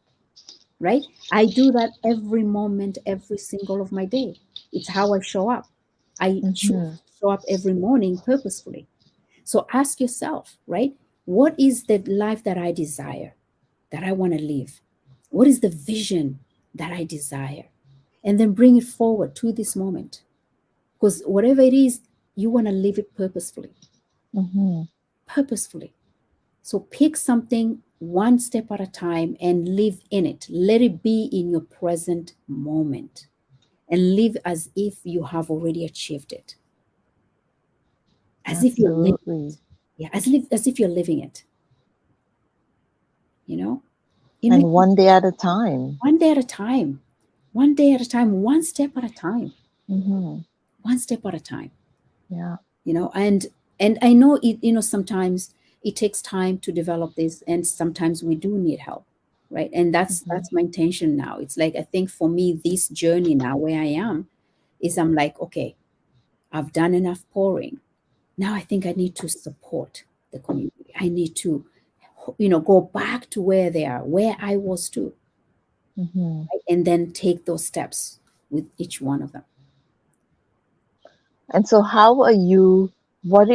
right? I do that every moment, every single of my day. It's how I show up. I choose Hmm. to show up every morning purposefully. So ask yourself, right? What is the life that I desire, that I want to live? What is the vision that I desire? And then bring it forward to this moment. Because whatever it is, you want to live it purposefully. Hmm. Purposefully. So pick something one step at a time and live in it. Let it be in your present moment and live as if you have already achieved it, as if you're living Absolutely. it. Yeah, as if you're living it, you know? And Imagine one day at a time. one day at a time, one day at a time, one step at a time, Hmm. one step at a time, Yeah. you know? And And I know it, sometimes it takes time to develop this, and sometimes we do need help, right? And Mhm. that's my intention now. It's like, I think for me, this journey now where I am is, I'm like, okay, I've done enough pouring. Now I think I need to support the community. I need to, go back to where they are, where I was too, Mhm. right? And then take those steps with each one of them. And so how are you what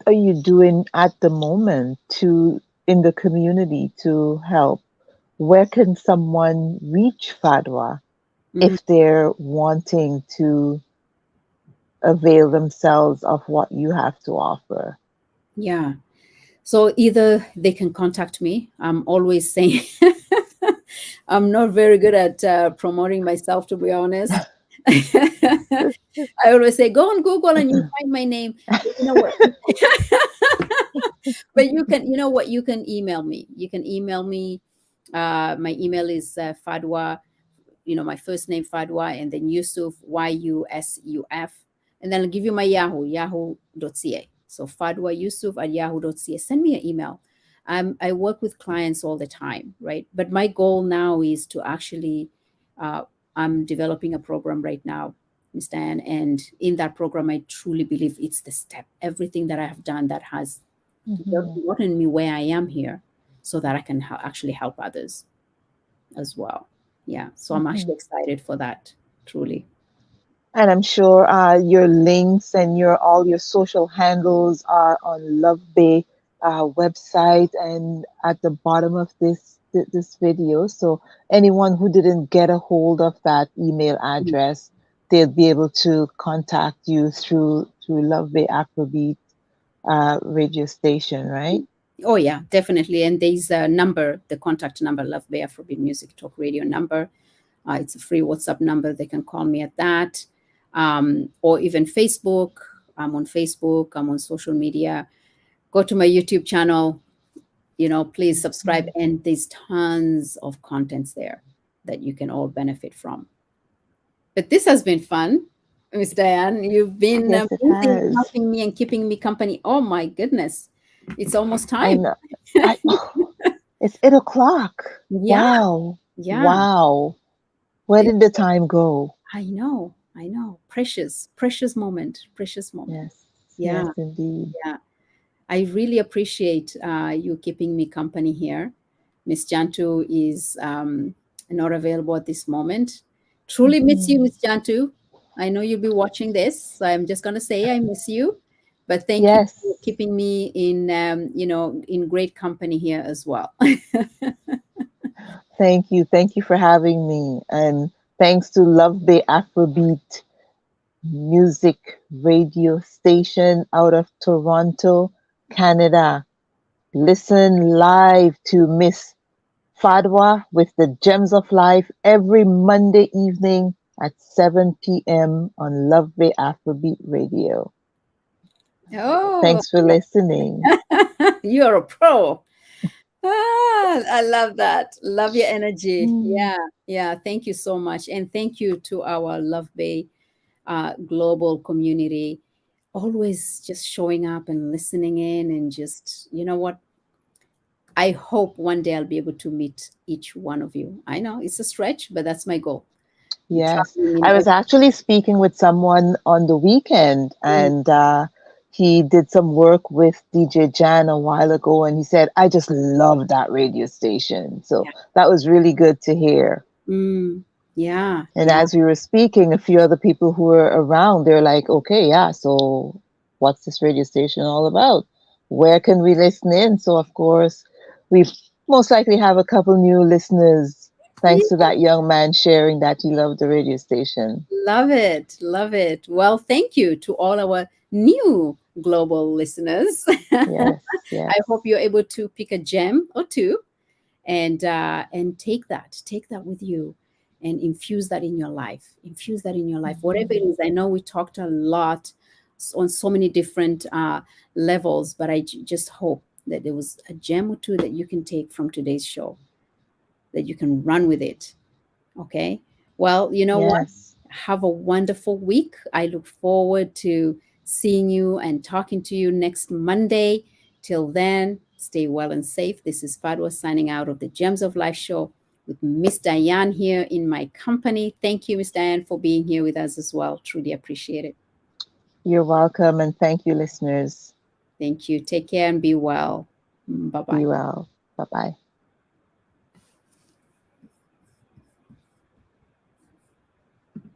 are you doing at the moment to in the community to help? Where can someone reach Fadwa Mhm. if they're wanting to avail themselves of what you have to offer? Yeah. So either they can contact me. I'm always saying I'm not very good at promoting myself, to be honest. I always say, go on Google and you find my name. But you know what? But you can, you can email me. You can email me. My email is Fadwa, my first name Fadwa, and then Yusuf, Yusuf, and then I'll give you my yahoo.ca. So Fadwa Yusuf at yahoo.ca. Send me an email. I work with clients all the time, right? But my goal now is to actually, uh, I'm developing a program right now, Miss Diane, and in that program, I truly believe it's the step, everything that I have done that has Mhm. gotten me where I am here, so that I can actually help others as well. Yeah. So I'm Mhm. actually excited for that, truly. And I'm sure your links and your all your social handles are on Love Bay website and at the bottom of this video. So anyone who didn't get a hold of that email Mhm. address, they'll be able to contact you through Love Bay Afrobeat radio station, right? Oh, yeah, definitely. And there's a number, the contact number, Love Bay Afrobeat Music Talk Radio number. It's a free WhatsApp number. They can call me at that. Or even Facebook. I'm on Facebook. I'm on social media. Go to my YouTube channel. Please subscribe. Mhm. And there's tons of contents there that you can all benefit from. But this has been fun, Miss Diane. You've been Yes, it amazing, has. helping me and keeping me company. Oh my goodness, it's almost I time. know. I it's 8 o'clock. Yeah, Wow. yeah. Wow. Where It, did the time go? I know, I know. Precious, precious moment, precious moment. Yes, Yeah, yes, indeed. yeah. I really appreciate you keeping me company here. Miss Jantu is not available at this moment. Truly miss you, Mhm. Miss Jantu. I know you'll be watching this, so I'm just going to say I miss you. But thank you for Yes, keeping me in, in great company here as well. thank you. Thank you for having me. And thanks to Love Bay Afrobeat music radio station out of Toronto, Canada. Listen live to Miss Fadwa with the Gems of Life every Monday evening at 7 p.m. on Love Bay Afrobeat Radio. Oh, Thanks for listening. you're a pro. I love that. Love your energy. Mm. Yeah, yeah. Thank you so much. And thank you to our Love Bay global community, always just showing up and listening in. And just, you know what? I hope one day I'll be able to meet each one of you. I know it's a stretch, but that's my goal. Yes, Traveling in I was every. actually speaking with someone on the weekend, Mm, and he did some work with DJ Jan a while ago, and he said, I just love that radio station. So yeah. that was really good to hear. Mm, yeah. And Yeah. as we were speaking, a few other people who were around, they're like, okay, yeah, so what's this radio station all about? Where can we listen in? So, of course, we most likely have a couple new listeners thanks to that young man sharing that he loved the radio station. Love it. Love it. Well, thank you to all our new global listeners. Yes, I yes. hope you're able to pick a gem or two, and take that with you, and infuse that in your life. Infuse that in your life, whatever it Mhm. is. I know we talked a lot on so many different levels, but I just hope that there was a gem or two that you can take from today's show, that you can run with it. Okay. Well, you know what? Yes. Have a wonderful week. I look forward to seeing you and talking to you next Monday. Till then, stay well and safe. This is Fadwa signing out of the Gems of Life show with Miss Diane here in my company. Thank you, Miss Diane, for being here with us as well. Truly appreciate it. You're welcome, and thank you, listeners. Thank you. Take care and be well. Bye Be bye. well. Bye bye.